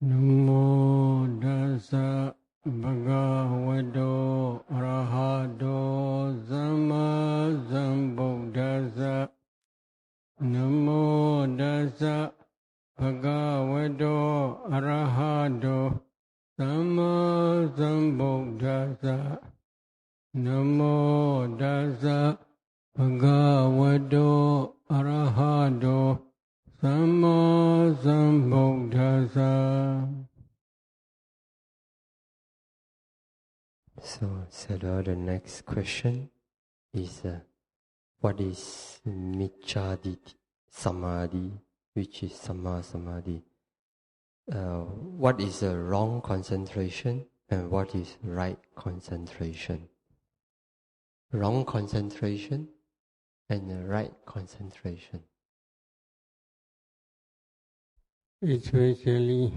Namo Dasa Bhagavato Arahato Sama Sambuddhassa. Namo Dasa Bhagavato Arahato Sama Sambuddhassa. Namo Dasa Bhagavato Arahato Sama Sambuddhassa. So, Sayadaw, the next question is, what is Micchadi Samadhi, which is Samma Samadhi? What is a wrong concentration and what is right concentration? Wrong concentration and the right concentration. Especially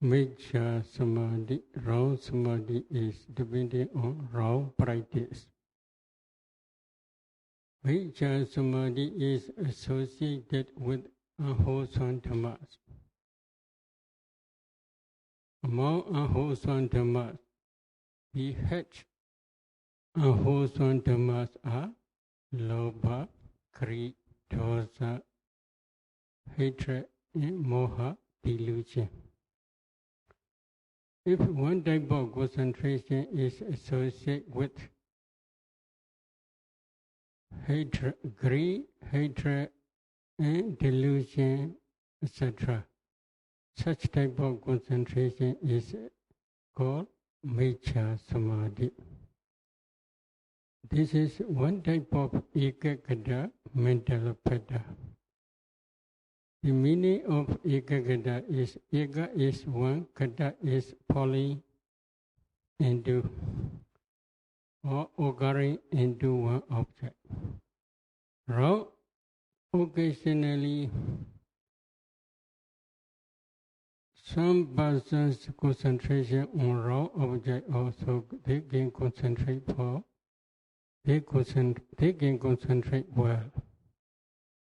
Miccha Samadhi, wrong Samadhi is depending on wrong practice. Miccha Samadhi is associated with unwholesome dhammas. Among unwholesome dhammas, the head unwholesome dhammas are lobha, greed, dosa, hatred, and moha, delusion. If one type of concentration is associated with hatred, greed, hatred, and delusion, etc., such type of concentration is called Miccha Samadhi. This is one type of ekaggata mental pattern. The meaning of ekaggata is eka is one, gata is falling into or occurring into one object. Now, occasionally, some persons concentration on raw object also they can concentrate well.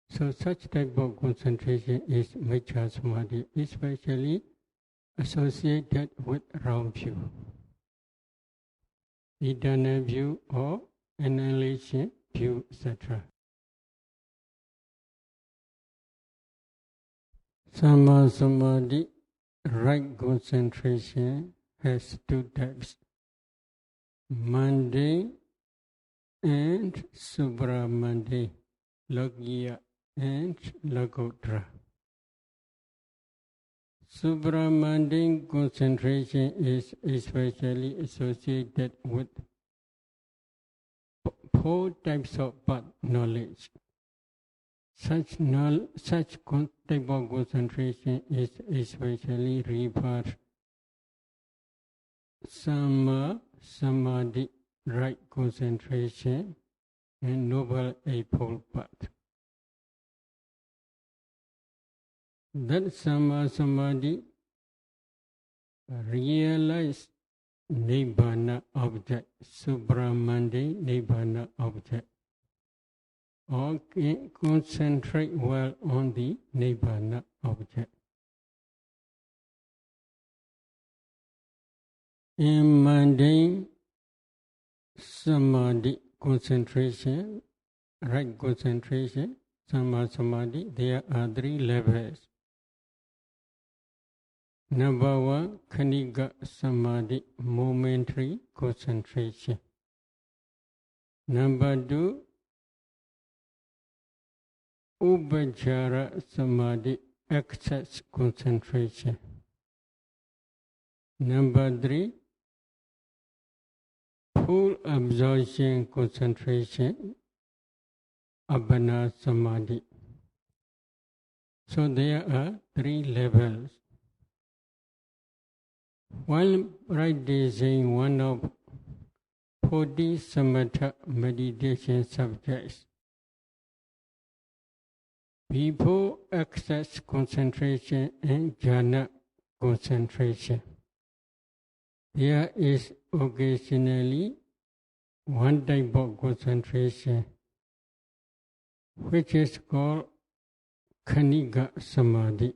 So such type of concentration is Miccha Samadhi, especially associated with wrong view, eternal view or annihilation view, etc. Samma Samadhi, right concentration, has two types, mundane and supramundane, lokiya and lokuttara. Supramundane concentration is especially associated with four types of path knowledge. Such type of concentration is especially referred Samma Samadhi, right concentration, and Noble Eightfold Path. That Samma Samadhi realize Nibbana object, supramundane Nibbana object, or concentrate well on the Nibbana object. In mundane Samadhi concentration, right concentration, Samma Samadhi, there are three levels. Number one, Khanika Samadhi, momentary concentration. Number two, Upajjhara Samadhi, excess concentration. Number three, full absorption concentration, Appana Samadhi. So there are three levels. While practicing one of 40 samatha meditation subjects, before access concentration and jhana concentration, there is occasionally one type of concentration which is called Khanika Samadhi.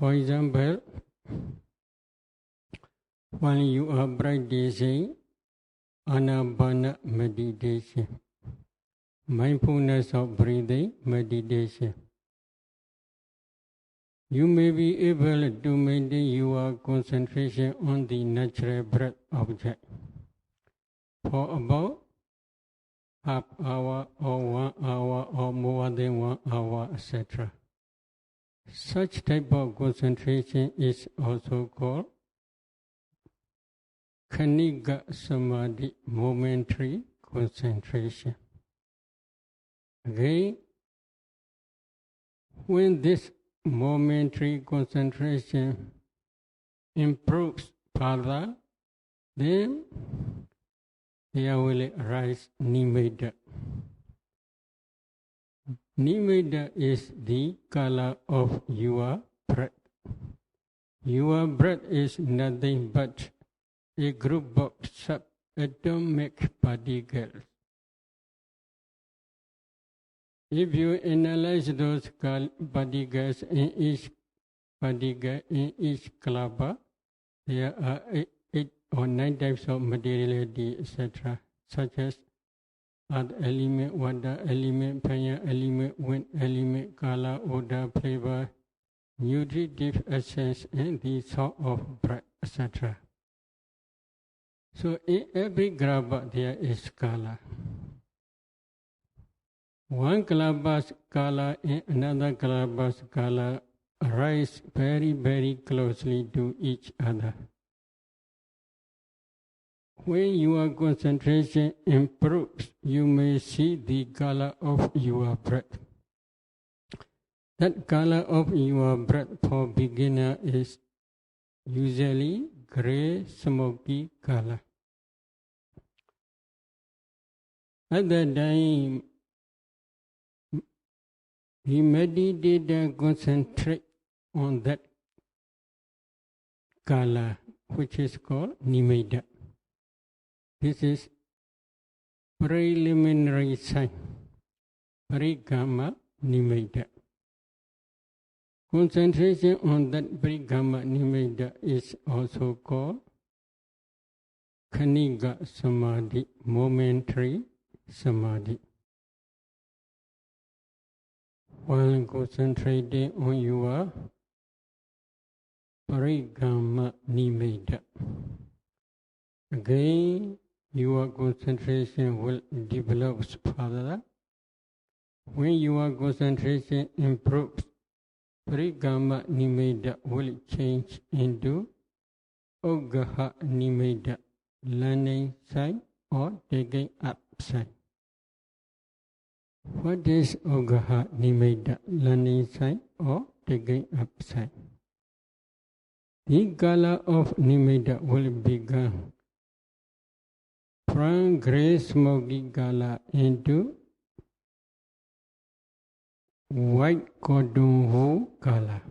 For example, when you are practicing Anapana meditation, mindfulness of breathing meditation, you may be able to maintain your concentration on the natural breath object for about half hour or 1 hour or more than 1 hour, etc. Such type of concentration is also called Khanika Samadhi, momentary concentration. Again, when this momentary concentration improves further, then there will arise nimitta. Nimitta is the color of your breath. Your breath is nothing but a group of subatomic particles. If you analyze those particles in each particle, in each klapa, there are 8 or 9 types of materiality, etc., such as earth element, water element, fire element, wind element, color, odor, flavor, nutritive essence, and the sort of breath, etc. So in every klapa there is color. One klapa's color and another klapa's color rise very, very closely to each other. When your concentration improves, you may see the color of your breath. That color of your breath for beginner is usually gray, smoky color. At that time, the meditator concentrate on that color, which is called nimitta. This is preliminary sign, parikama nimitta. Concentration on that parikama nimitta is also called Khanika Samadhi, momentary samadhi. While concentrating on your parikama nimitta, again your concentration will develop further. When your concentration improves, parikama nimitta will change into Ugaha nimitta, learning side or taking up side. What is Ugaha nimitta, learning side or taking up side? The color of nimitta will begin from grey smoky color into white cotton wool color.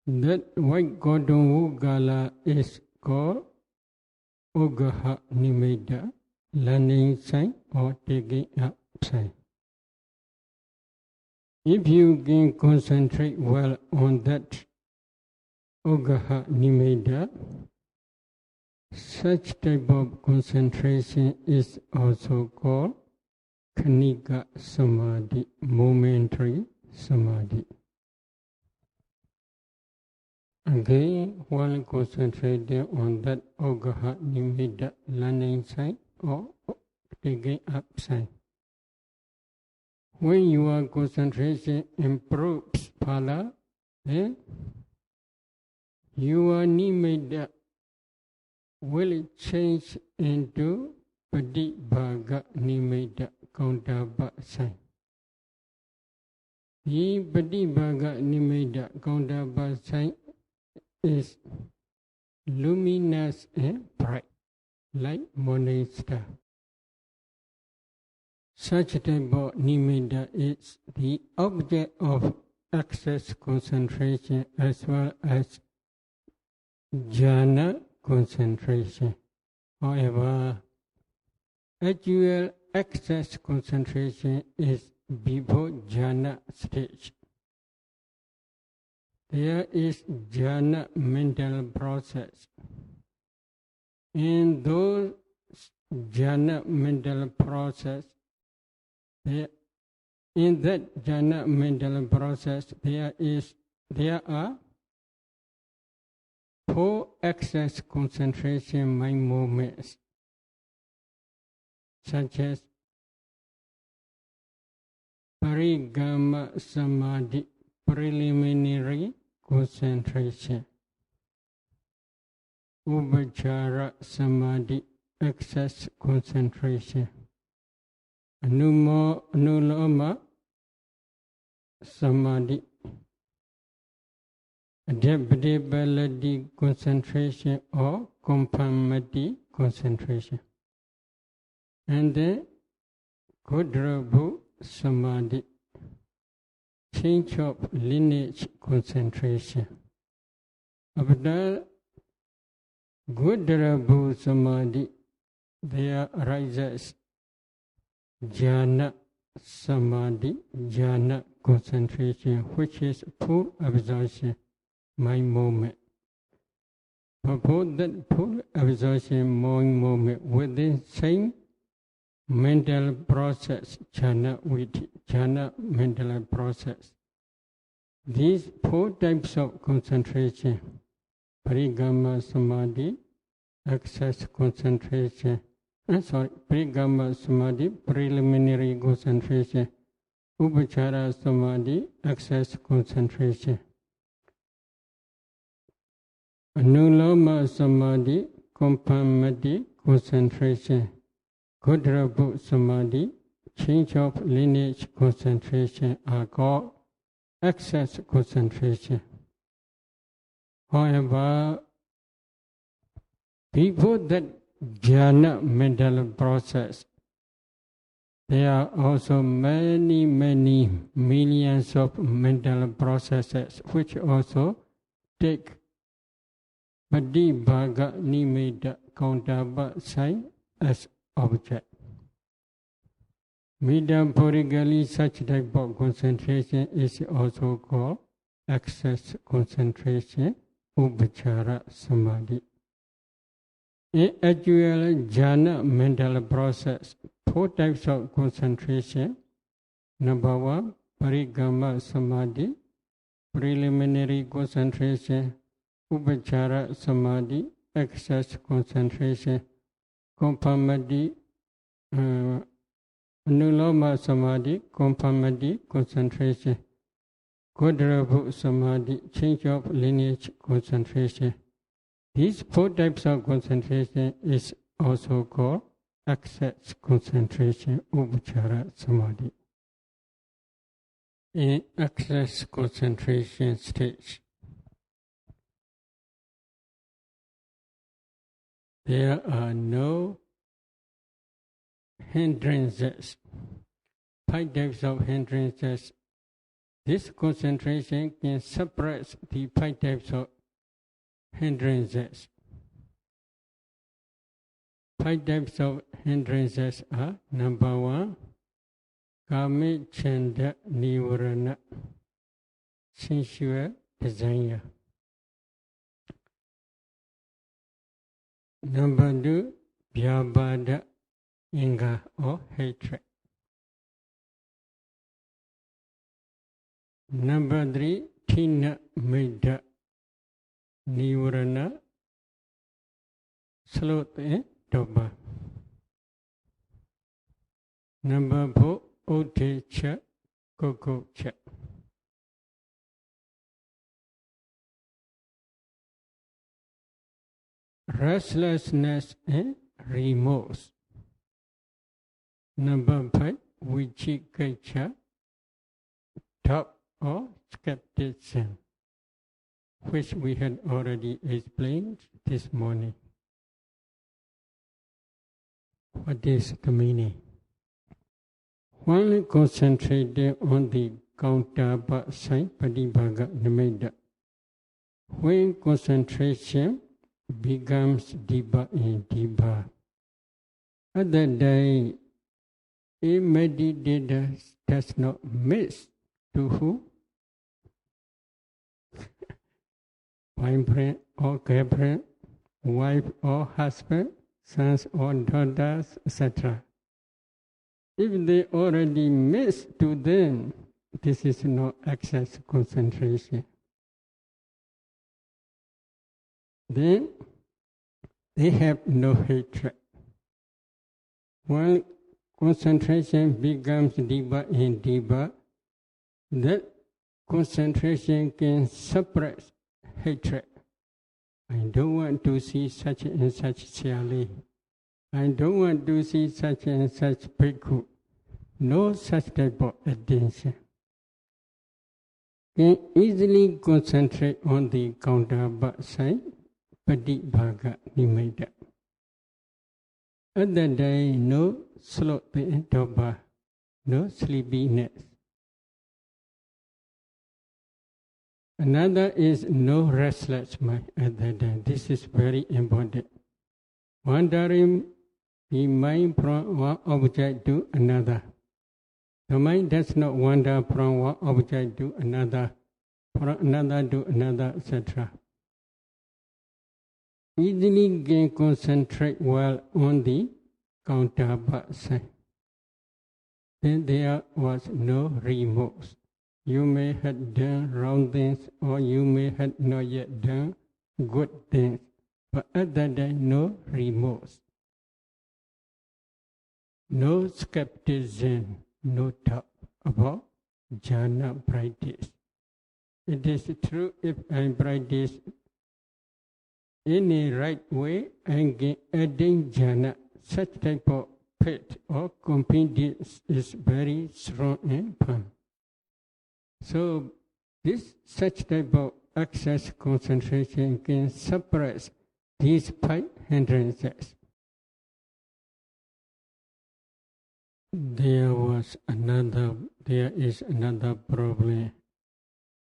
That white cotton wool color is called Ugaha nimitta, learning sign or taking up sign. If you can concentrate well on that Ugaha nimitta, such type of concentration is also called Khanika Samadhi, momentary samadhi. Again, while concentrating on that Ugaha nimitta, learning sign or taking up sign, when your concentration improves further, then your nimitta will change into Padibhaga nimitta, counterpart sign. The Padibhaga nimitta, counterpart sign is luminous and bright, like morning star. Such type of nimitta is the object of excess concentration as well as jhana concentration. However, actual excess concentration is before jhana stage. there is jhana mental process. In those jhana mental process, in that jhana mental process, there are 4 access concentration mind movements, such as Parigama Samadhi, preliminary concentration, Upachara Samadhi, access concentration, Anuloma Samadhi, adaptability concentration or conformity concentration, and then Kudrabhu Samadhi, change of lineage concentration. After Kudrabhu Samadhi, there arises jhana samadhi, jhana concentration, which is full absorption, mind movement. For that full absorption, mind movement within same mental process, jhana mental process. These 4 types of concentration, parigama samadhi, access concentration, parigama samadhi, preliminary concentration, upachara samadhi, access concentration, anuloma samadhi, conformity concentration, Kudrabhu Samadhi, change of lineage concentration are called access concentration. However, before that jhana mental process, there are also many millions of mental processes which also take Padibhaga Nimitta countable sign as object. Metaphorically, such type of concentration is also called access concentration, upachara samadhi. In actual jhana mental process, 4 types of concentration. Number 1, parigama samadhi, preliminary concentration, upachara samadhi, access concentration, conformity, anuloma samadhi, conformity concentration, Kudrabhu samadhi, change of lineage concentration. These 4 types of concentration is also called access concentration, upachara samadhi. In access concentration stage, there are no hindrances. 5 types of hindrances. This concentration can suppress the 5 types of hindrances. 5 types of hindrances are: number 1, kama chanda nivarana, sensual desire. Number 2, vyabhada, anger or hatred. Number 3, thina midda, nivarana, sloth and dobha. Number 4, uddhacca, kukucca. Restlessness and remorse. Number 5, vicikiccha, doubt or skepticism, which we had already explained this morning. What is the meaning? One concentrated on the countable sign, Padibhaga Nimitta. When concentration becomes deeper and deeper, at that day, a meditator does not miss to who? boyfriend or girlfriend, wife or husband, sons or daughters, etc. If they already miss to them, this is no excess concentration. Then they have no hatred. When concentration becomes deeper and deeper, that concentration can suppress hatred. I don't want to see such and such Siali. I don't want to see such and such bhikkhu. No such type of attention. Can easily concentrate on the counterpart side, Padibhaga Nimitta. At that day, no slothing, no sleepiness. Another is no restless mind at that time. This is very important. Wandering the mind from one object to another. The mind does not wander from one object to another, from another to another, etc. Easily can concentrate well on the counterpart side. Then there was no remorse. You may have done wrong things or you may have not yet done good things, but at that time no remorse. No skepticism, no doubt about jhana practice. It is true if I practice in the right way, I can attain jhana. Such type of faith or confidence is very strong and firm. So this such type of excess concentration can suppress these 5 hindrances. There is another problem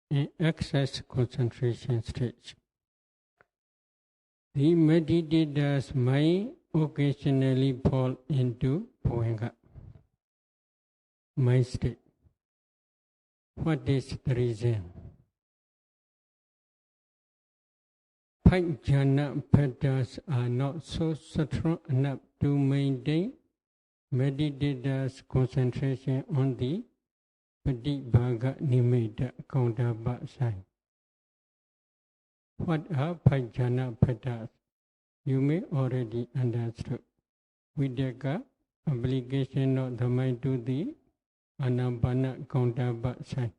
in excess concentration stage. The meditators might occasionally fall into bhavanga, mind state. What is the reason? 5 jhana patterns are not so strong enough to maintain meditators' concentration on the Padibhaga Nimitta counterpart side. What are 5 jhana patterns? You may already understood. Vidaka, obligation of the mind to the Anapana counterpart side.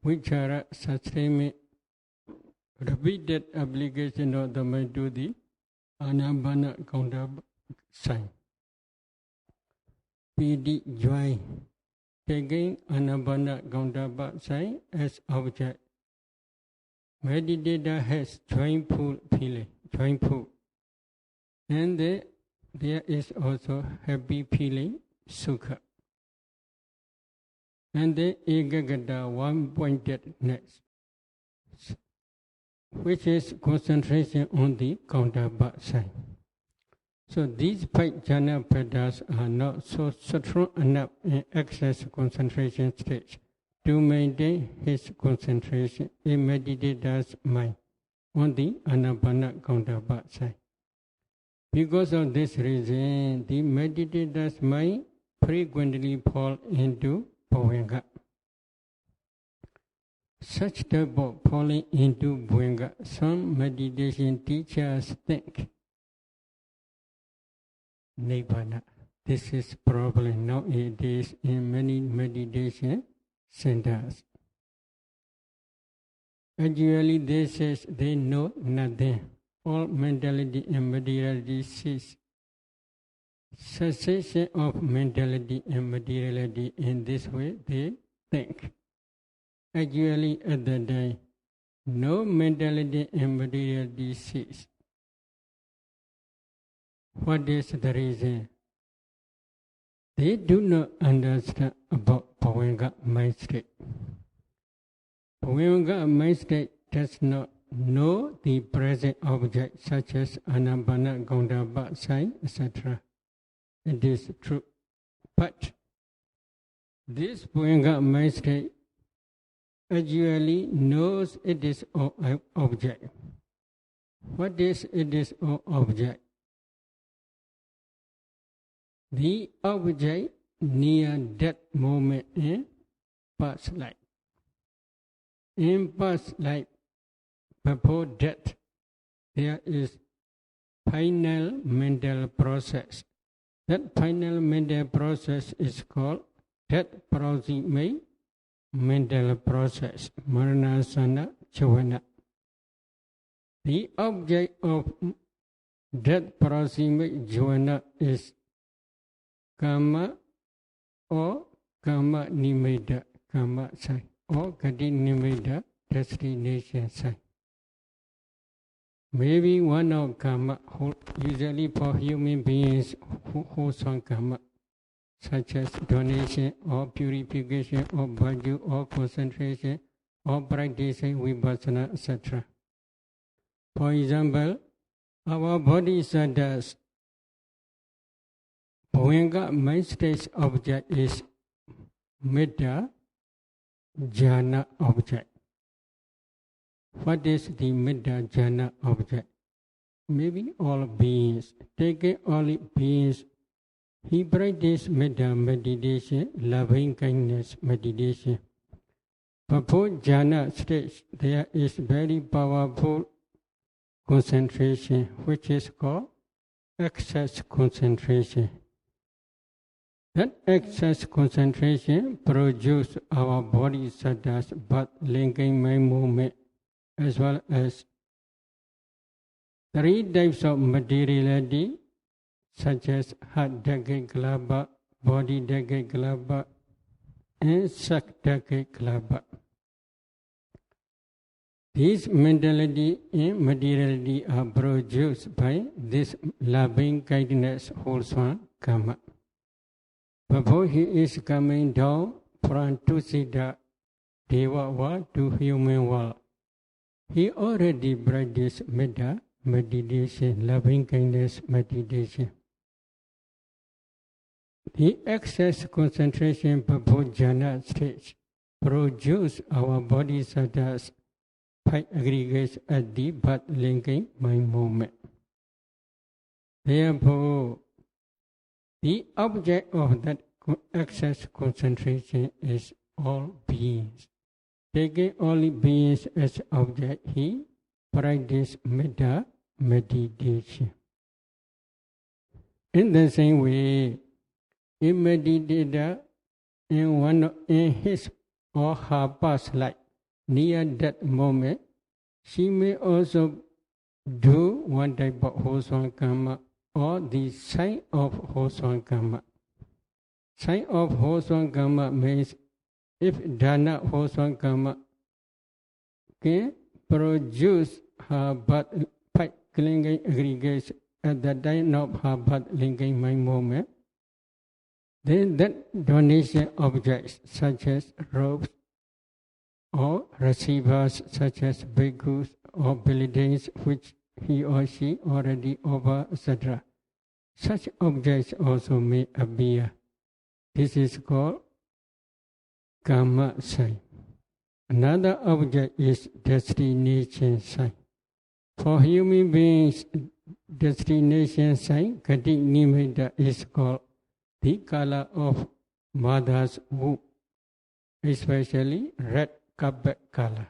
Vichara, sustainment, repeated obligation of the mind to the Anapana counterpart side. Pidi, joy, taking Anapana counterpart side as object. Meditator has joyful feeling, joyful. And there is also happy feeling, sukha. And the ekagata, one-pointedness, which is concentration on the counterpart side. So these 5 jhana patterns are not so strong enough in excess concentration stage to maintain his concentration in meditator's mind on the anapana counterpart side. Because of this reason, the meditator's mind frequently fall into bhavanga. Such type of falling into bhavanga, some meditation teachers think Nibbana. This is problem nowadays in many meditation centers. Actually, they say they know nothing. All mentality and materiality cease. Cessation of mentality and materiality in this way they think. Actually, at that time, no mentality and materiality cease. What is the reason? They do not understand about bhavanga mind state. Bhavanga mind state does not know the present object such as anapana, counterpart side, etc. It is true. But this bhavanga mind state actually knows it is an object. What is it is an object? The object near that moment in past life. In past life, before death, there is final mental process. That final mental process is called death proximate mental process, Maranasana Chavana. The object of death proximate jhana is karma or karma nimitta, karma sign, or gati nimitta, destination sign. Maybe one of karma, usually for human beings, wholesome karma, such as donation or purification or virtue or concentration or practicing vipassana, etc. For example, our bodhisattvas, Bhuanga mind state object is Metta jhana object. What is the Metta jhana object? Maybe all beings. Taking all beings, he practices Metta meditation, loving kindness meditation. Before jhana stage, there is very powerful concentration, which is called excess concentration. That excess concentration produces our bodhisattvas, but linking mind movement, as well as 3 types of materiality, such as heart dhaka kalabha, body dhaka kalabha, and sak dhaka kalabha. These mentality and materiality are produced by this loving kindness wholesome karma. Before he is coming down from Tusita Deva world to human world, he already practiced metta meditation, loving kindness meditation. The excess concentration before jhana stage produce our bodhisattvas 5 aggregates at the birth linking mind movement. Therefore, the object of that excess concentration is all beings. Taking all beings as object, he practices metta meditation. In the same way, he meditated in his or her past life. Near that moment, she may also do one type of wholesome karma or the sign of wholesome karma. Sign of wholesome karma means if dana wholesome karma can produce her birth linking aggregates at the time of her birth linking mind moment, then that donation objects such as robes or receivers such as bhikkhus or buildings which he or she already over, etc. Such objects also may appear. This is called karma sign. Another object is destination sign. For human beings, destination sign, gati nimitta, is called the color of mother's womb, especially red carpet color.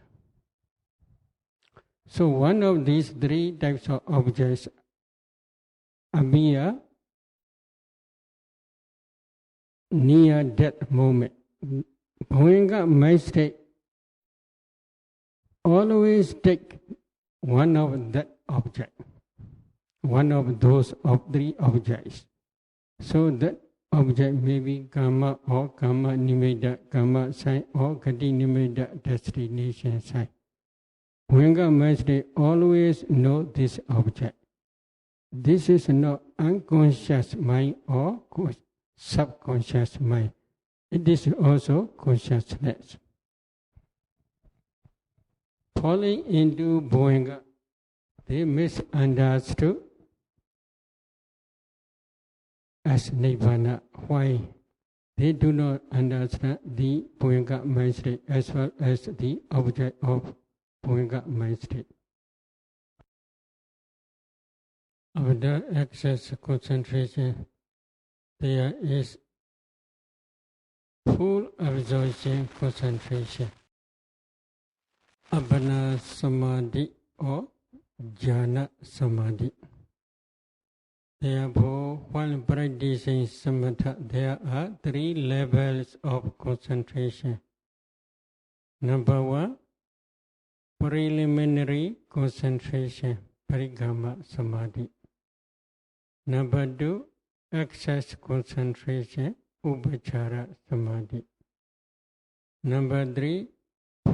So one of these 3 types of objects appear near that moment. Bhuanga mind state always take one of that object, one of those of 3 objects. So that object may be karma or karma nimitta, karma sign or gati nimitta, destination sign. Bhuanga mind state always know this object. This is not unconscious mind or subconscious mind. It is also consciousness. Falling into Bhuanga, they misunderstood as Nibbana. Why? they do not understand the Bhuyenga mind state as well as the object of Bhuyenga mind state. After excess concentration, there is full absorption concentration. Appana Samadhi or Jhana Samadhi. Therefore, while practicing samatha, there are 3 levels of concentration. Number 1, preliminary concentration, parigama samadhi. Number 2, excess concentration, upachara samadhi. Number 3,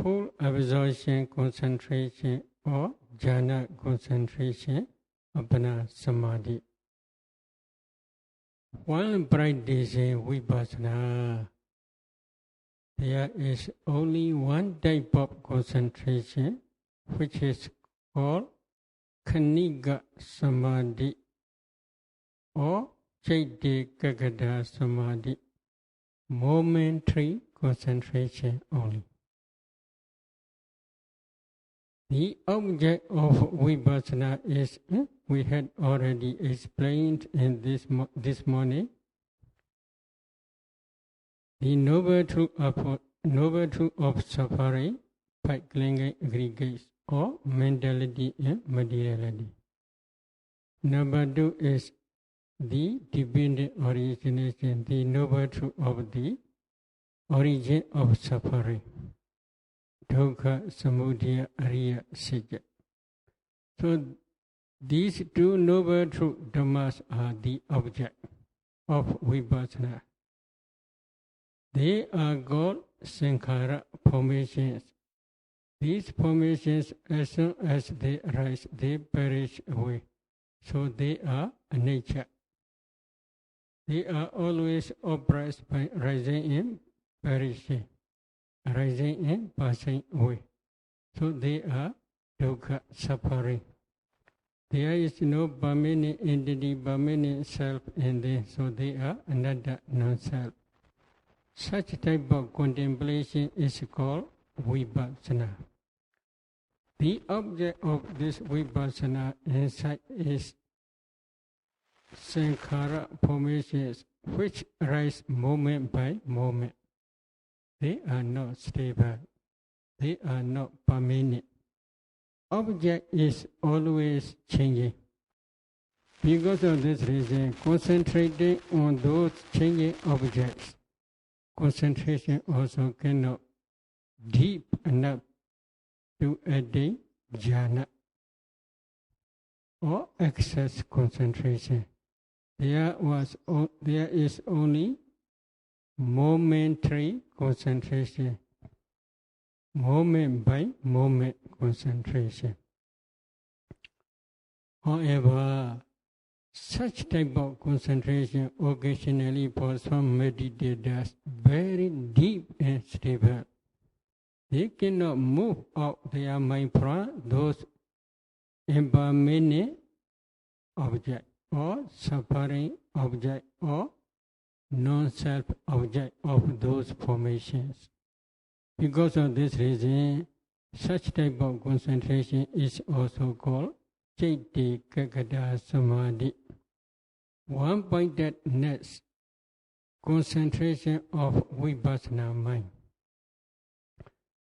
full absorption concentration or jhana concentration, appana samadhi. While practicing vipassana, there is only one type of concentration, which is called Khanika Samadhi or Chaitya Kagada Samadhi, momentary concentration only. The object of vipassana is, we had already explained in this morning, the noble truth of suffering, 5 clinging aggregates or mentality and materiality. Number 2 is the dependent origination, the noble truth of the origin of suffering. Dukkha, Samudaya, Ariya, Satya. So these 2 noble truth dhammas are the object of vipassana. They are called sankhara formations. These formations, as soon as they arise, they perish away. So they are nature. They are always oppressed by rising and perishing, arising and passing away. So they are dukkha, suffering. There is no permanent entity, permanent self in them, so they are anatta, non-self. Such type of contemplation is called vipassana. The object of this vipassana insight is sankhara formations, which arise moment by moment. They are not stable. They are not permanent. Object is always changing. Because of this reason, concentrating on those changing objects, concentration also cannot deep enough to attain jhana or excess concentration. There is only momentary concentration, moment by moment concentration. However, such type of concentration occasionally for some meditators very deep and stable. They cannot move out their mind from those impermanent object or suffering object or non-self object of those formations. Because of this reason, such type of concentration is also called Chaitya Kagada Samadhi, one-pointedness, concentration of vipassana mind,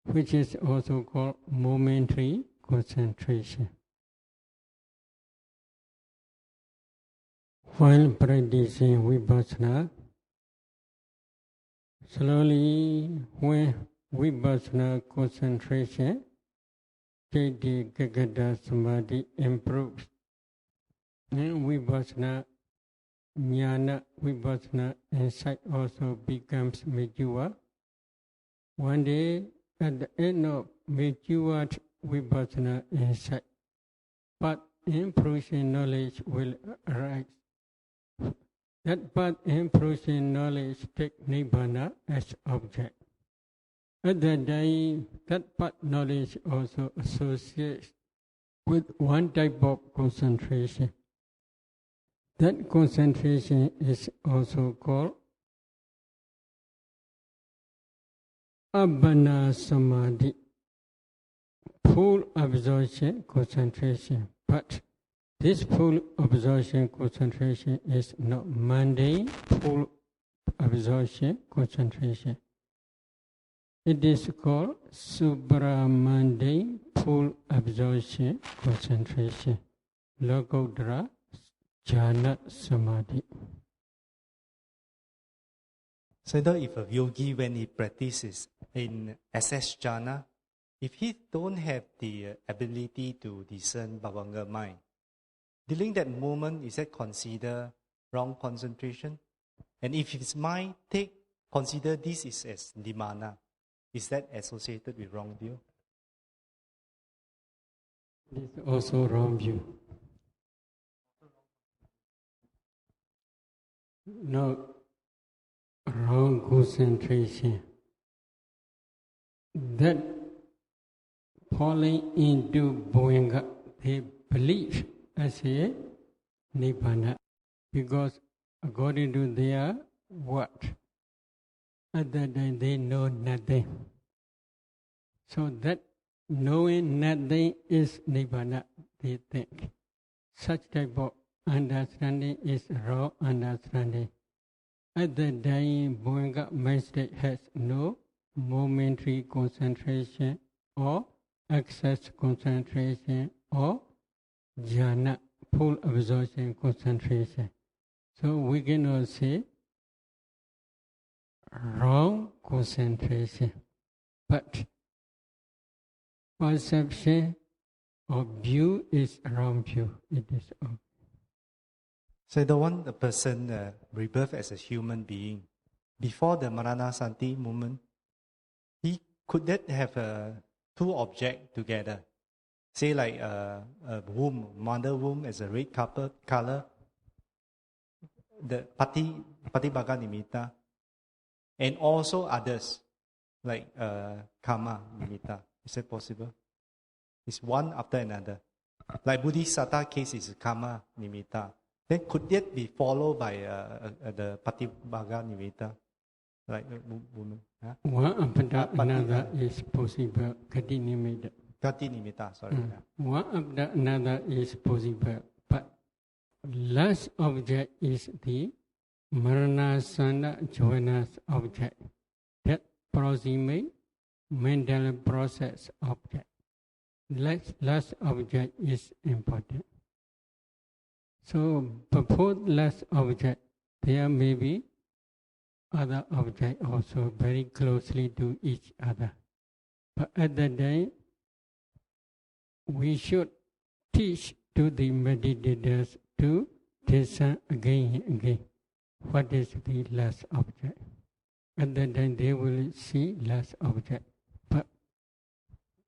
which is also called momentary concentration. While practicing vipassana, slowly when vipassana concentration, Chaitya Kagada Samadhi improves, and vipassana jnana, vipassana insight also becomes mature. One day, at the end of matured vipassana insight, path in fruition knowledge will arise. That path in fruition knowledge takes nibbana as object. At that time, that path knowledge also associates with one type of concentration. That concentration is also called Abhana Samadhi, full absorption, concentration. But this full absorption, concentration is not mundane, full absorption, concentration. It is called supramundane, full absorption, concentration. Lokodara Jhana Samadhi. So that if a yogi, when he practices in SS jhana, if he don't have the ability to discern bhavanga mind, during that moment, is that considered wrong concentration? And if his mind consider this is as dimana, is that associated with wrong view? This is also wrong view. No. Wrong concentration. That falling into bhavanga, they believe as a nibbana, because according to their what? At that time they know nothing. So that knowing nothing is nibbana, they think. Such type of understanding is wrong understanding. At that time, bhavanga mind state has no momentary concentration or excess concentration or jhana, full absorption concentration. So we cannot say wrong concentration, but perception or view is wrong view. It is wrong. So the person rebirth as a human being, before the Maranasanti moment, could that have two objects together? Say like a womb, mother womb as a red color, the Patibhaga Nimitta, and also others, like Karma Nimitta. Is that possible? It's one after another. Like Bodhisattva case is Karma Nimitta. Then could that be followed by the Patibhaga Nimitta? Like woman? Huh? One after another is possible. Gati Nimitta. Gati Nimitta, sorry. One after another is possible. But last object is the Maranasana Jhavanas object. That proximate mental process object. Last object is important. So before last object, there may be other objects also very closely to each other. But at that time, we should teach to the meditators to discern again and again what is the last object. At that time, they will see last object. But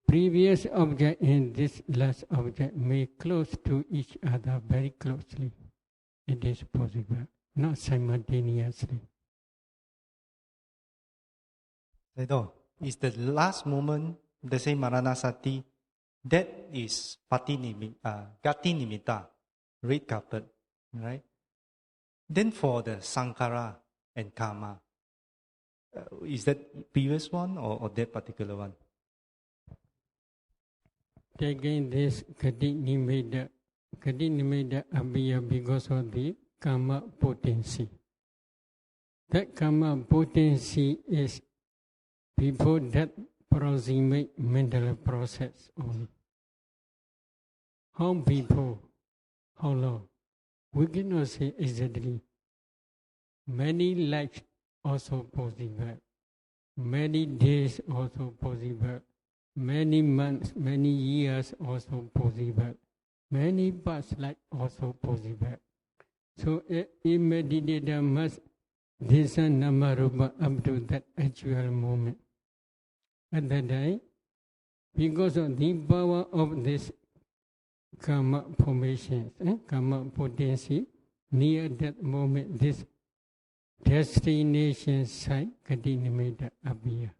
previous object and this last object may close to each other very closely. It is possible, not simultaneously. Sayadaw, is the last moment, the same Maranasati, that is Gati Nimitta, red carpet, right? Then for the Sankara and Karma, is that previous one or that particular one? Taking this Gati Nimitta appear because of the Karma potency. That Karma potency is before that proximate mental process only. How before? How long? We cannot say exactly. Many lives also possible. Many days also possible. Many months, many years also possible. Many past life also possible. So a meditator must discern Namarupa up to that actual moment. At that time, because of the power of this karma formations, karma potency, near that moment, this destination site, Gati Nimitta appear.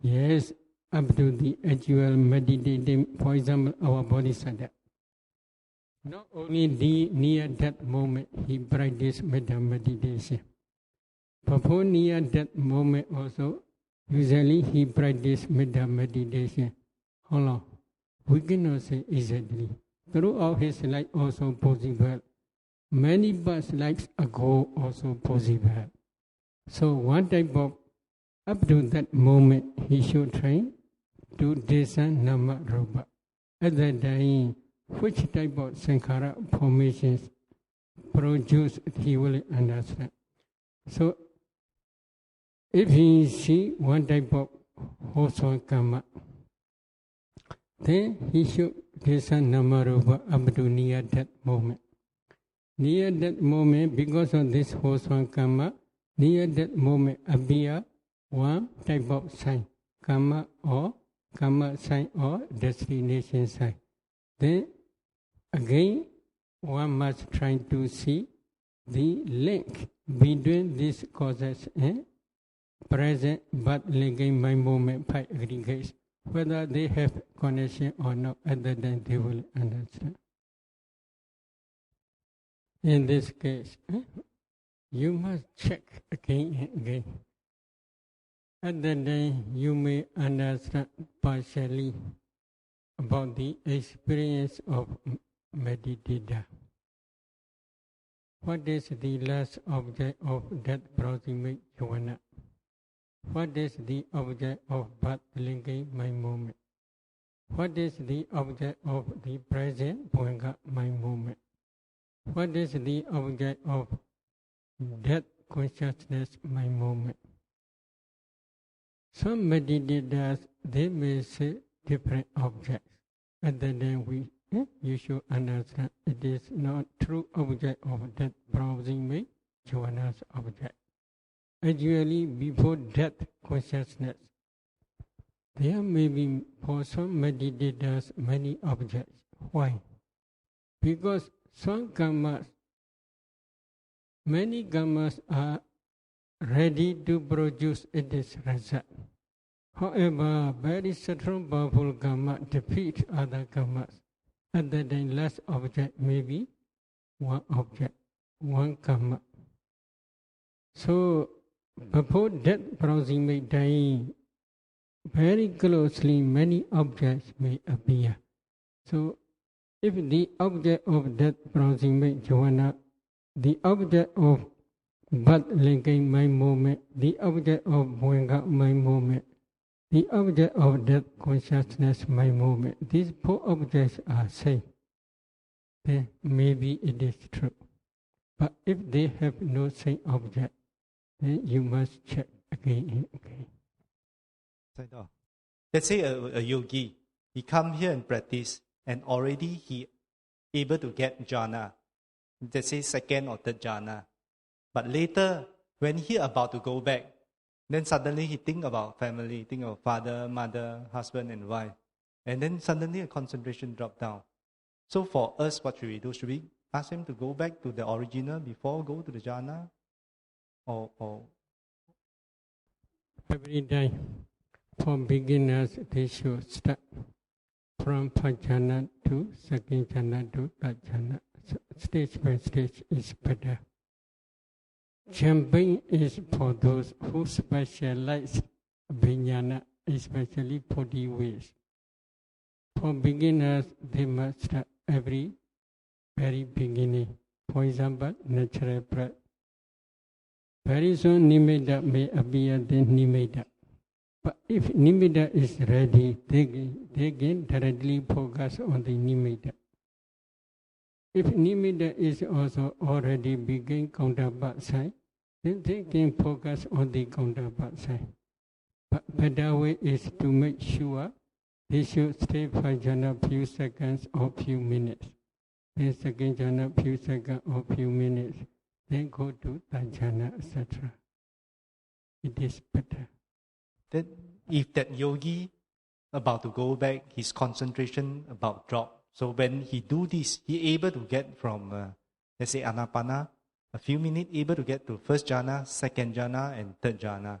Yes, up to the actual meditating, for example, our bodhisattva. Not only near that moment he practiced meditation, Before near that moment also, usually he practice meditation. How long? We cannot say exactly. Throughout his life also possible. Many past lives ago also possible. So one type of, up to that moment, he should train to discern nama rupa. At that time, which type of sankhara formations produce, he will understand. So if he see one type of wholesome karma, then he should discern nama rupa up to near that moment. Near that moment, because of this wholesome karma, near that moment appear one type of sign, karma sign or destination sign. Then again, one must try to see the link between these causes and present but linking my moment by aggregates. Whether they have connection or not, other than they will understand. In this case, you must check again and again. At that time, you may understand partially about the experience of meditator. What is the last object of that proximate jhana? What is the object of birth linking my moment? What is the object of the present bhanga my moment? What is the object of death consciousness my moment? Some meditators, they may say different objects. At that time, you should understand it is not true object of that browsing me, jhana's object. Actually, before death consciousness, there may be for some meditators many objects. Why? Because some karmas, many karmas are ready to produce its result. However, very strong powerful karma defeat other karmas. At that time, last object may be one object, one karma. So, before death proximate dying, very closely many objects may appear. So, if the object of death proximate jhana, the object of birth linking my moment, the object of bhanga my moment, the object of death consciousness my moment, these four objects are same, then maybe it is true. But if they have no same object, then you must check again and again. Sayadaw, let's say a yogi, he come here and practice, and already he able to get jhana, let's say second or third jhana. But later, when he about to go back, then suddenly he think about family, think of father, mother, husband and wife. And then suddenly a concentration drop down. So for us, what should we do? Should we ask him to go back to the original before go to the jhana? Or every day, for beginners, they should start from first jhana to second jhana to third jhana. So stage by stage is better. Jumping is for those who specialize vijnana, especially 40 ways. For beginners, they must start very beginning. For example, natural breath. Very soon nimitta may appear, then nimitta. But if nimitta is ready, they can directly focus on the nimitta. If nimitta is also already begin counterpart side, then they can focus on the counterpart side. But better way is to make sure they should stay for jhana few seconds or few minutes. Then second jhana few seconds or few minutes. Then go to third jhana, etc. It is better. then if that yogi about to go back, his concentration about drop. So when he do this, he able to get from, let's say anapana, a few minutes, able to get to first jhana, second jhana, and third jhana.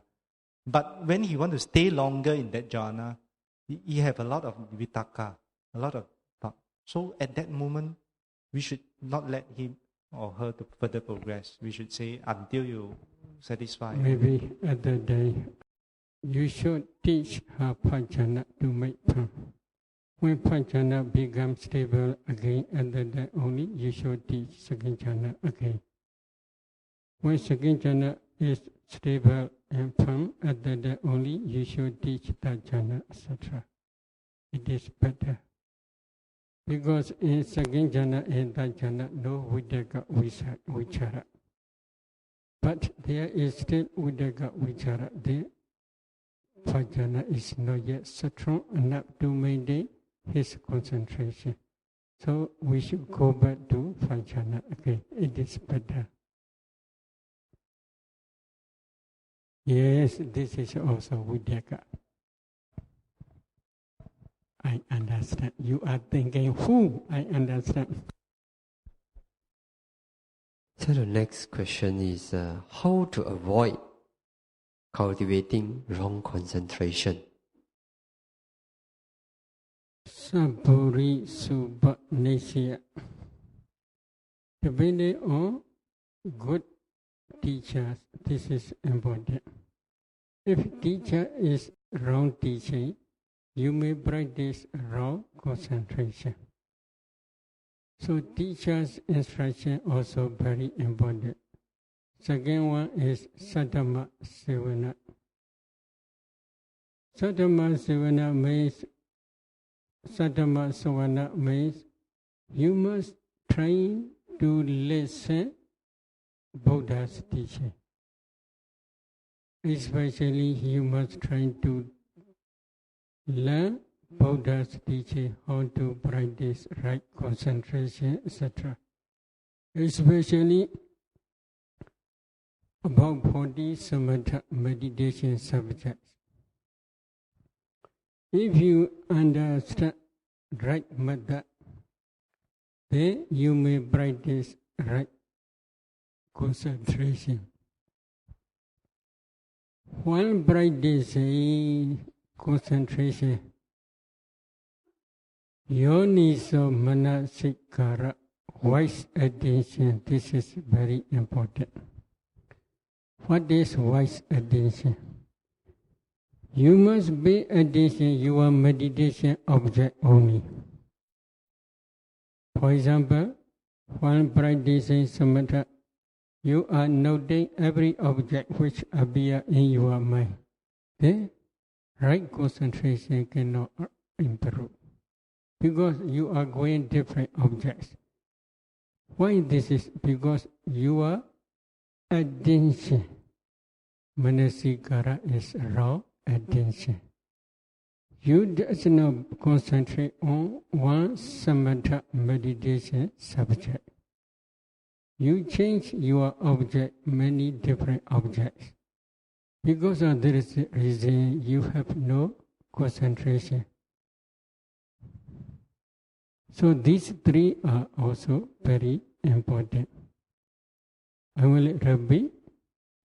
But when he want to stay longer in that jhana, he have a lot of vitaka, a lot of thought. So at that moment, we should not let him or her to further progress. We should say until you satisfy. Maybe at the day, you should teach her Pajana to make firm. When Pajana becomes stable again, at the day only, you should teach second jhana again. When second jhana is stable and firm, at the day only, you should teach third jhana, etc. It is better. Because in second jhana and third jhana, no Vidaka Vichara. But there is still Vidaka Vichara. The Vajana is not yet strong enough to maintain his concentration. So we should go back to Vajana again. It is better. Yes, this is also Vidaka. I understand. You are thinking, who? I understand. So the next question is how to avoid cultivating wrong concentration. Saburi Subha Nesya. Depending on good teachers, this is important. If teacher is wrong teaching, you may practice wrong concentration. So teacher's instruction also very important. Second one is Saddhamma Sevana. Saddhamma Sevana means you must try to listen Buddha's teaching. Especially you must try to learn Buddha's teaching, how to practice right concentration, etc. Especially about 40 samatha meditation subjects. If you understand right method, then you may practice right concentration. While practicing concentration, Yoniso Manasikara, wise attention, this is very important. What is wise attention? You must pay attention your meditation object only. For example, while practicing samatha, you are noting every object which appears in your mind. Then, right concentration cannot improve. Because you are going different objects. Why this is? Because your attention, manasikara, is raw attention. You does not concentrate on one samatha meditation subject. You change your object, many different objects. Because of this reason, you have no concentration. So these three are also very important. I will repeat.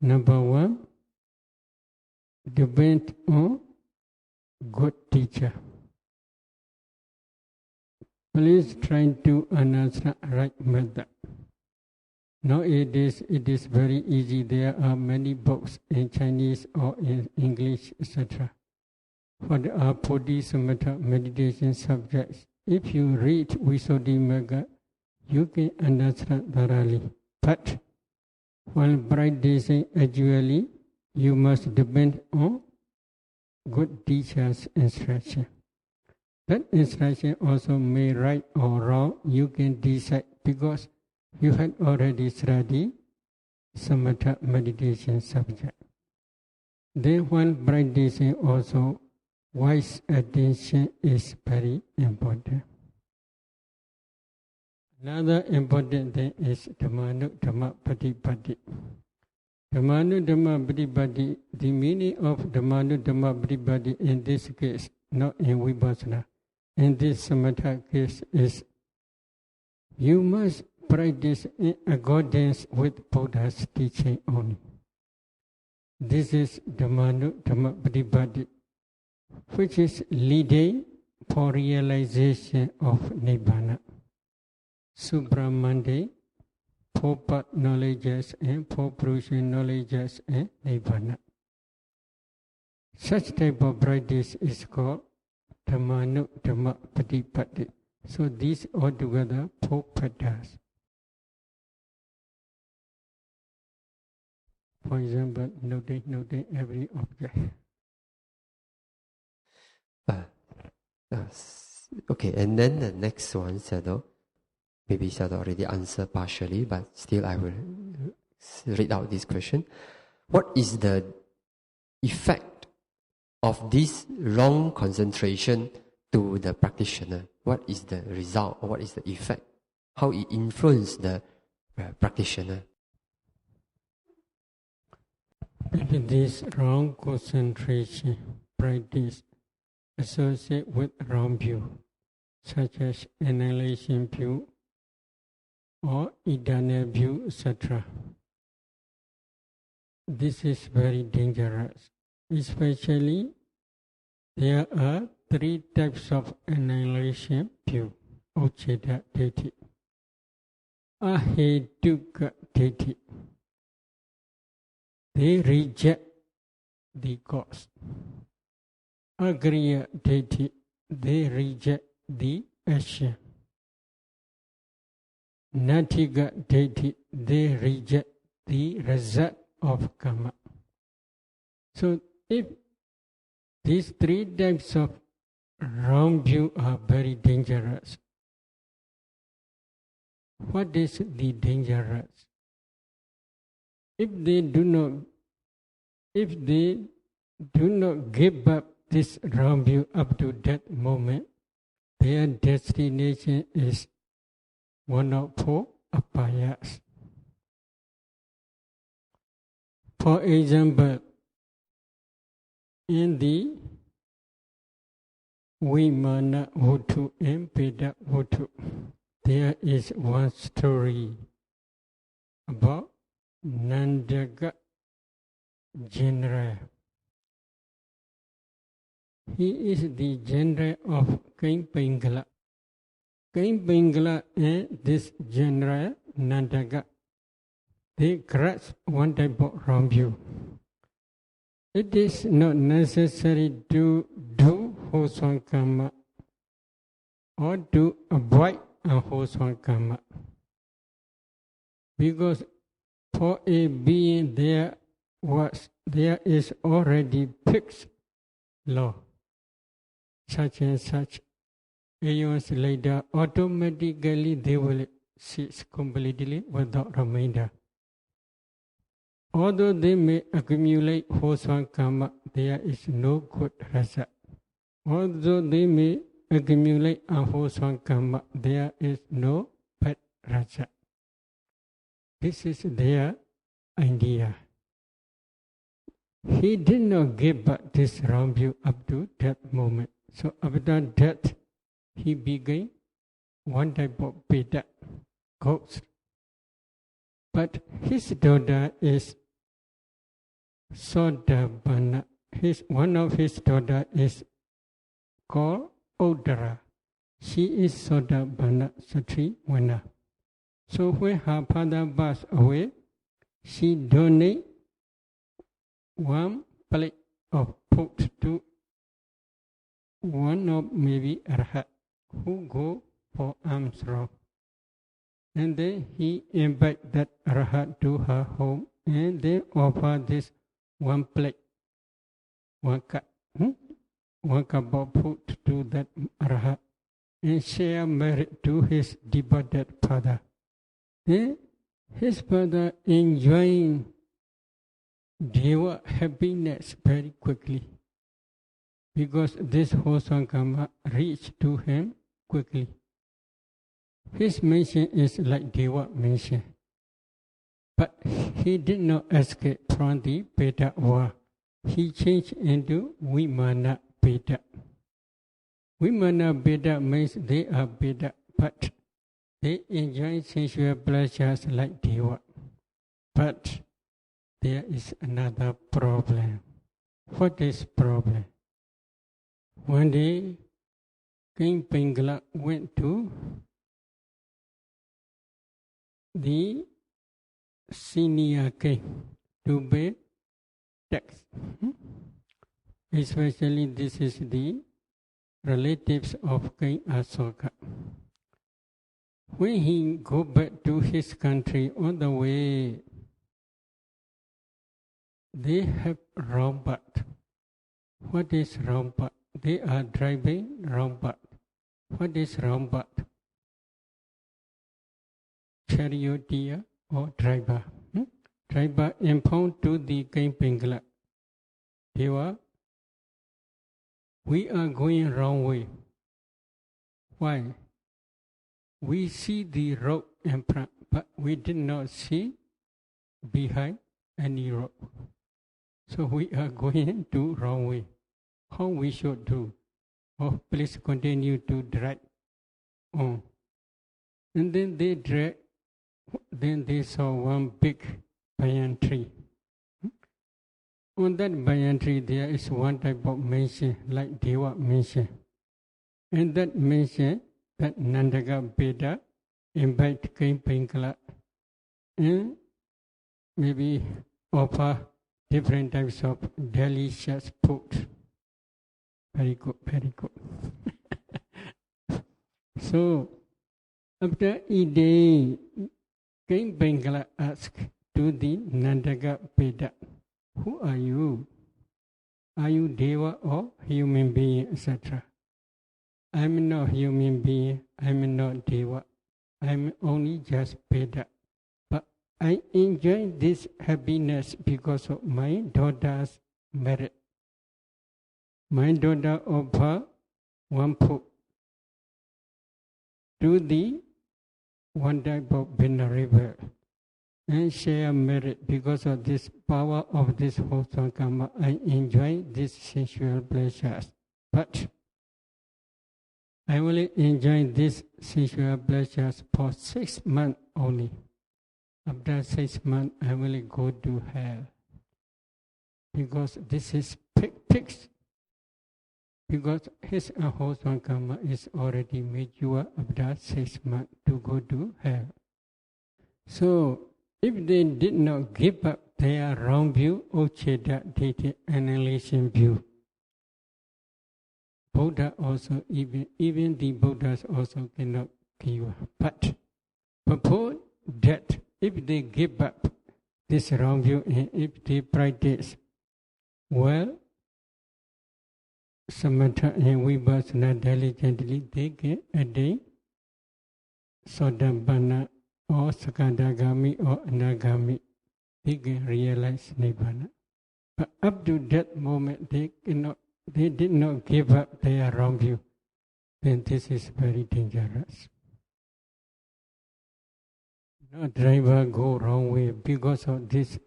Number one, depend on good teacher. Please try to understand right method. Nowadays it is very easy. There are many books in Chinese or in English, etc. For the 40 samatha meditation subjects. If you read Visuddhimagga, you can understand thoroughly. But while practicing actually, you must depend on good teacher's instruction. That instruction also may right or wrong, you can decide because you had already studied samatha meditation subject. Then while practicing also, wise attention is very important. Another important thing is Dhammanu-Dhamma Pratipatti. Dhammanu-Dhamma Pratipatti, the meaning of Dhammanu-Dhamma Pratipatti in this case, not in Vipassana, in this samatha case is, you must practice in accordance with Buddha's teaching only. This is Dhammanu-Dhamma Pratipatti, which is leading for realization of Nibbana. Subramande four part knowledges and four fruition knowledges and Nibbana. Such type of practice is called Dhammanu Dhamma Patipatti. So these altogether four pathas. For example, noting every object. Okay, and then the next one, Sayadaw. Maybe Sayadaw already answered partially, but still I will read out this question. What is the effect of this wrong concentration to the practitioner? What is the result, or what is the effect? How it influences the practitioner? If this wrong concentration practice associated with wrong view, such as annihilation view or eternal view, etc., this is very dangerous. Especially, there are three types of annihilation view. Ucheda Detti, Ahetuka Detti. They reject the cause. Agriya Detti, they reject the action. Natiga Detti, they reject the result of karma. So if these three types of wrong view are very dangerous, what is the dangerous? If they do not give up this wrong view up to that moment, their destination is one of four apayas. For example, in the Vimana Vutu and Peda Vutu, there is one story about Nandaga general. He is the general of King Pingala. King Pingala and this general Nandaga, they grasp one type of wrong view. It is not necessary to do wholesome karma or to avoid unwholesome karma, because for a being there is already fixed law, such and such. Aeons later, automatically they will cease completely without remainder. Although they may accumulate wholesome karma, there is no good result. Although they may accumulate unwholesome karma, there is no bad result. This is their idea. He did not give up this wrong view up to that moment. So after that, he became one type of Veda, ghost. But his daughter is Sodabhana. One of his daughter is called Odara. She is Sodabhana Satriwana. So when her father passed away, she donated one plate of food to one of maybe Arhat who go for alms round. And then he invited that Arhat to her home and then offer this one plate, one cup of food to that Arhat and share merit to his departed father. Then his father enjoying Deva happiness very quickly, because this wholesome karma reached to him quickly. His mission is like Deva mission, but he did not escape from the Veda war. He changed into Vimana Veda. Vimana Veda means they are Veda, but they enjoy sensual pleasures like Deva. But there is another problem. What is problem? One day, King Pingala went to the senior king to pay tax. Especially this is the relatives of King Asoka. When he go back to his country, on the way, they have rombat. What is rombat? They are driving rombat. What is rombat? Charioteer or driver. Driver impound to the King Pingala. Deva, we are going wrong way. Why? We see the road in front, but we did not see behind any road. So we are going to wrong way. How we should do? Oh, please continue to drag on. And then they drag. Then they saw one big banyan tree. On that banyan tree, there is one type of mention, like Deva mention. And that mention, that Nandaka-bhaddanta invite King Pingala and maybe offer different types of delicious food. Very good, very good. So, after eating, King Pingala asked to the Nandaka-bhaddanta, who are you? Are you Deva or human being, etc.? I'm not human being, I'm not Deva. I'm only just Bhaddanta. But I enjoy this happiness because of my daughter's merit. My daughter offered one food to the one type of venerable and share merit because of this power of this wholesome karma. I enjoy these sensual pleasures. But I only enjoy these sensual pleasures for 6 months only. After 6 months, I will go to hell. Because this is fixed. Because his wholesome karma is already mature after 6 months to go to hell. So, if they did not give up their wrong view, Ucheda data annihilation view, Buddha also, even the Buddhas also cannot give up. But suppose that if they give up this wrong view and if they practice well, samatha and vipassana diligently, they can attain Sotapanna or Sakadagami or Anagami. They can realize Nibbana. But up to that moment, they did not give up their wrong view. Then this is very dangerous. No driver go wrong way because of this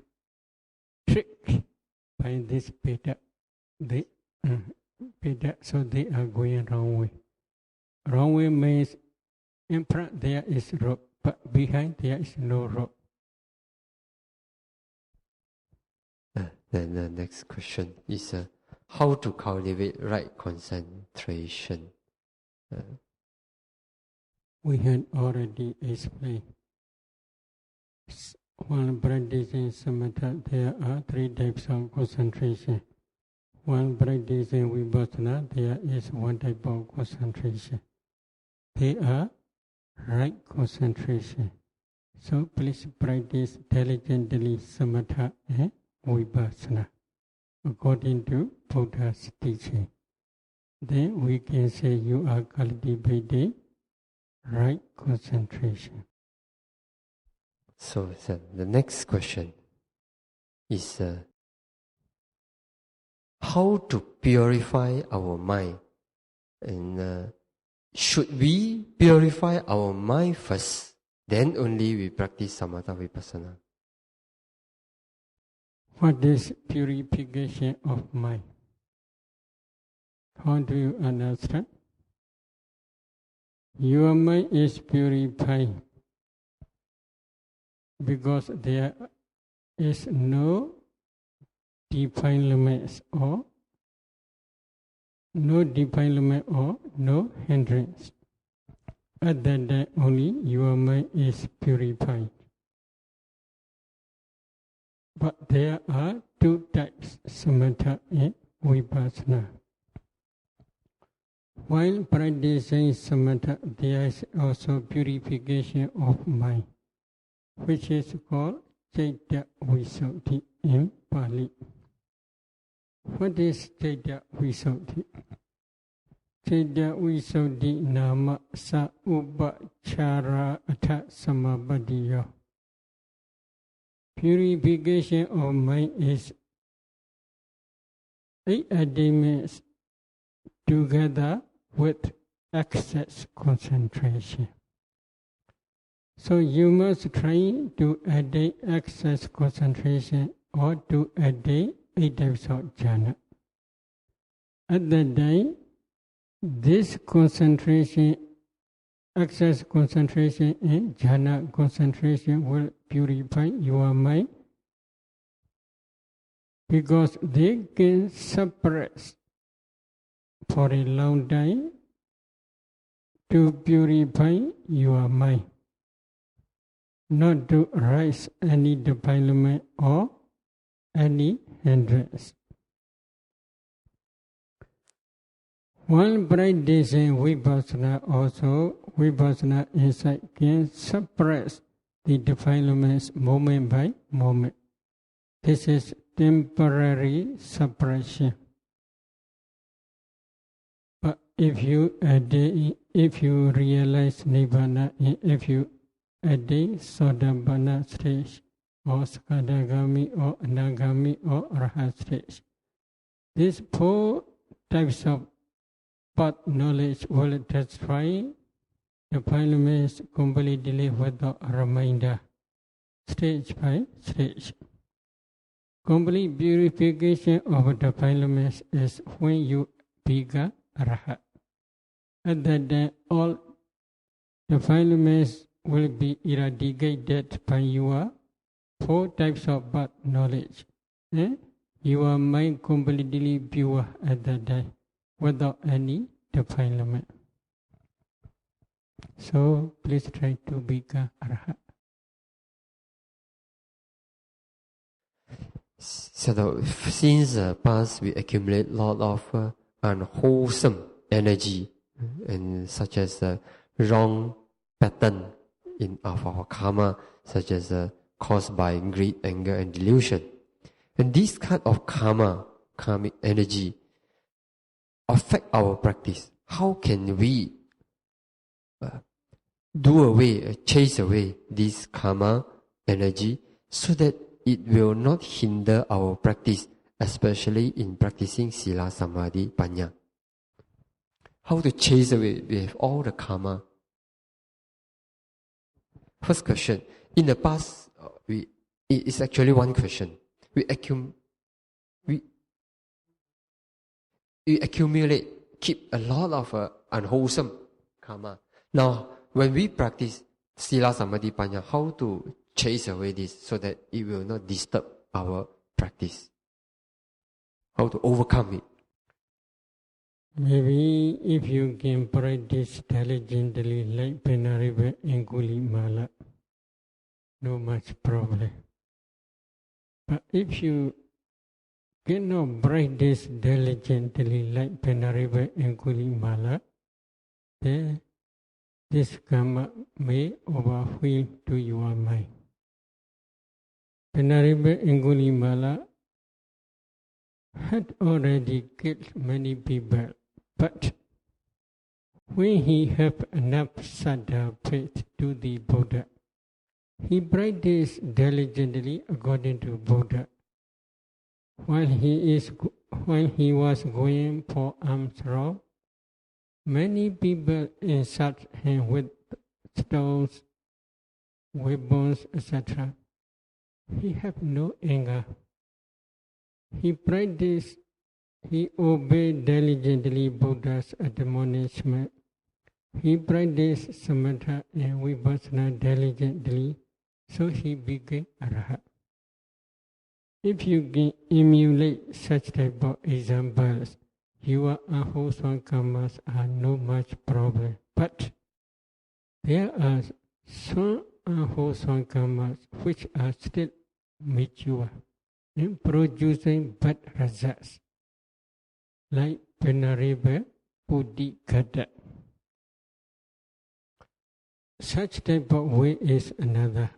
trick by this bhaddanta. So they are going wrong way. Wrong way means in front there is road, but behind there is no road. Then the next question is how to cultivate right concentration. We had already explained. While practicing samatha, there are 3 types of concentration. While practicing vipassana, there is 1 type of concentration. They are right concentration. So please practice diligently samatha and vipassana according to Buddha's teaching. Then we can say you are cultivating right concentration. So the next question is how to purify our mind. And should we purify our mind first, then only we practice samatha vipassana? What is purification of mind? How do you understand? Your mind is purified because there is no defilement or no hindrance. At that time only your mind is purified. But there are two types, samatha and vipassana. While practicing samatha, there is also purification of mind, which is called citta visuddhi in Pali. What is citta visuddhi? Citta visuddhi nama sa upachara atha samapattiyo. Purification of mind is 8 attainments together with access concentration. So you must try to attain access concentration or to attain 8 types of jhana. At that time, this concentration, access concentration and jhana concentration will purify your mind because they can suppress for a long time to purify your mind, not to rise any defilement or any hindrance. While practicing vipassana, also vipassana insight can suppress the defilements moment by moment. This is temporary suppression. But if you realize nibbana, if you attain sotapanna stage, or sakadagami, or anagami, or arhat stage, these 4 types of path knowledge will destroy defilements completely without reminder, stage by stage. Complete purification of defilements is when you become arhat. At that time, all defilements will be eradicated by your 4 types of path knowledge. Your mind completely pure at that time, without any defilement. So please try to become arhat. So since the past we accumulate a lot of unwholesome energy, and such as the wrong pattern of our karma, such as caused by greed, anger, and delusion. And this kind of karmic energy, affect our practice. How can we chase away this karma energy so that it will not hinder our practice, especially in practicing sila, samadhi, panya? How to chase away with all the karma? First question. In the past, it's actually one question. We accumulate, keep a lot of unwholesome karma. Now, when we practice sila, samadhi, panya, how to chase away this so that it will not disturb our practice? How to overcome it? Maybe if you can practice diligently like Penariva and Gulimala, no much problem. But if you cannot practice diligently like Penariva and Gulimala, then this karma may overwhelm to your mind. Penariva and Gulimala had already killed many people, but when he had enough Saddha faith to the Buddha, he practiced diligently according to Buddha. While he was going for alms round, many people insulted him with stones, weapons, etc. He had no anger. He practiced, he obeyed diligently Buddha's admonishment. He practiced samatha and vipassana diligently, so he became arhat. If you can emulate such type of examples, your unwholesome karmas are no much problem. But there are some unwholesome karmas which are still mature. and producing bad results, like venerable Buddhigata. Such type of way is another.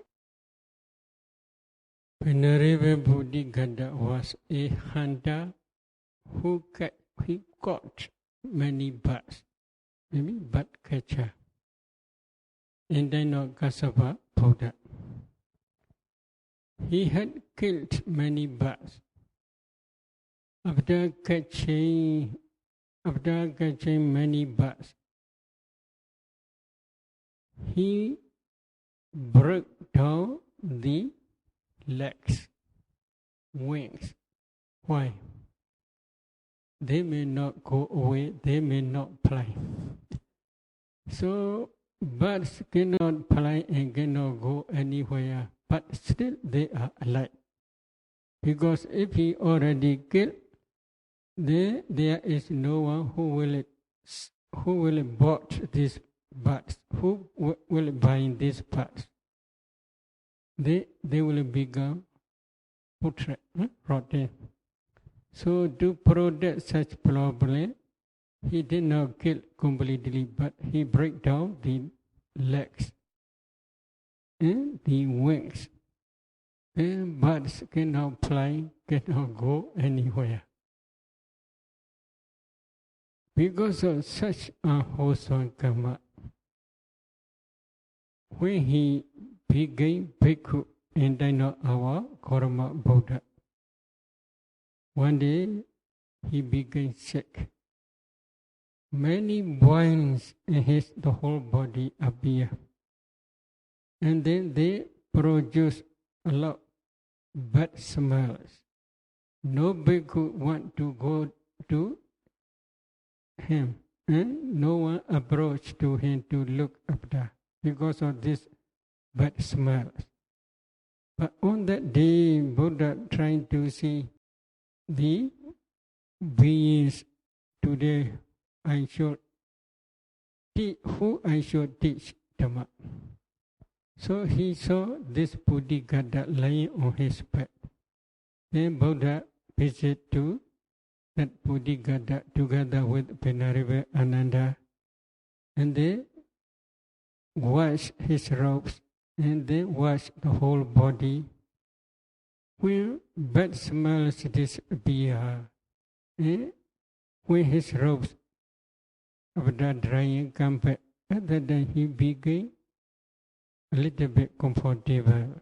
Venerable Buddhigata was a hunter who caught many birds, maybe bird catcher, and then of Kassapa Buddha. He had killed many birds. After catching many birds, he broke down the legs, wings. Why? They may not go away, they may not fly. So birds cannot fly and cannot go anywhere, but still they are alive. Because if he already killed, then there is no one who will bought these birds, who will buy these birds. They will become putrid, rotten. So to protect such problem, he did not kill completely, but he break down the legs and the wings. And birds cannot fly, cannot go anywhere. Because of such unwholesome karma, when he became bhikkhu in Dino our Karma Buddha, one day he became sick. Many boils in the whole body appear. And then they produce a lot of bad smells. No bhikkhu want to go to him, and no one approach to him to look after because of this bad smells. But on that day, Buddha trying to see the beings today I should teach, who I should teach Dhamma. So he saw this Buddhigata lying on his bed. Then Buddha visited to that Buddhigata together with Venerable Ananda, and they wash his robes and they wash the whole body. When bad smells disappear, when his robes after drying come back, at that time he became a little bit comfortable.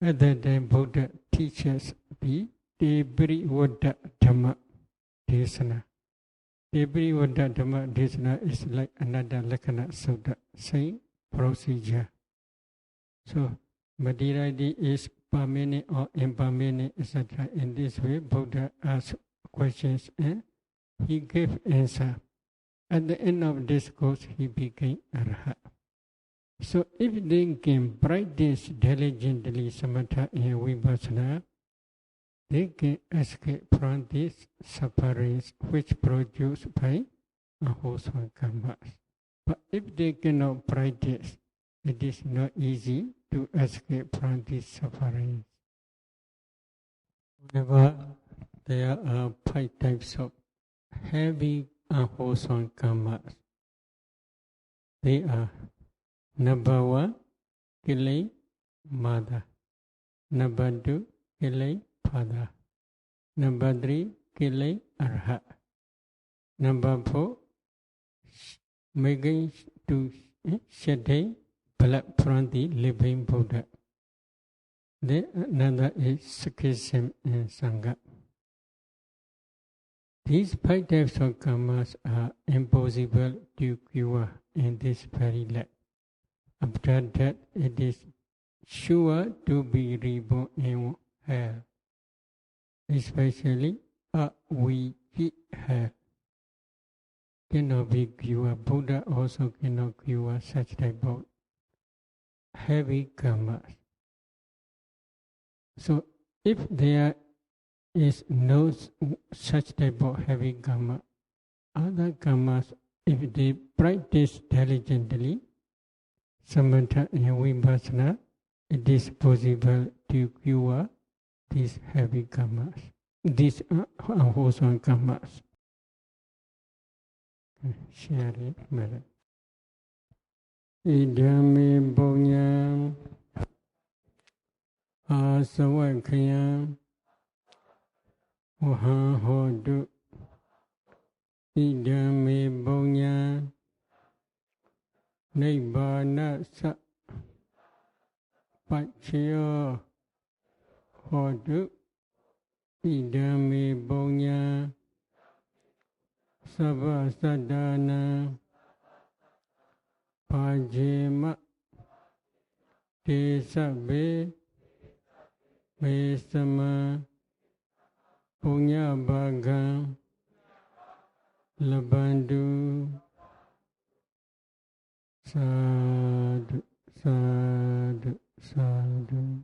At that time Buddha teaches the Debri-Vada Dhamma Desana. Debri-Vada Dhamma Desana is like another Lakkhana Sutta, same procedure. So Madiradi is permanent or impermanent, etc. In this way, Buddha asked questions and he gave answer. At the end of this course, he became Arhat. So if they can practice diligently samatha and vipassana, they can escape from these sufferings which produced by unwholesome karmas. But if they cannot practice, it is not easy to escape from these sufferings. However, there are 5 types of heavy unwholesome karmas. They are number 1, killing mother. Number 2, killing father. Number 3, killing arhat. Number 4, making to shedding blood from the living Buddha. Then another is Sikhism and Sangha. These 5 types of karmas are impossible to cure in this very life. After that, it is sure to be reborn in hell, especially a wicked hell. Cannot be cured. Buddha also cannot cure such type of heavy karmas. So, if there is no such type of heavy karma, other karmas, if they practice diligently, samatha and vipassana, it is possible to cure these heavy karmas, these unwholesome karmas. Share it, brother. Idame Bonyam Asawakayam Waha Hodu Idame Bonyam Nibbana Sa Pachayo Hodu Idame Bonyam Sabha Sadana Pajema Tesabe Vesama Punya Bhagam Labandu Sadhu Sadhu Sadhu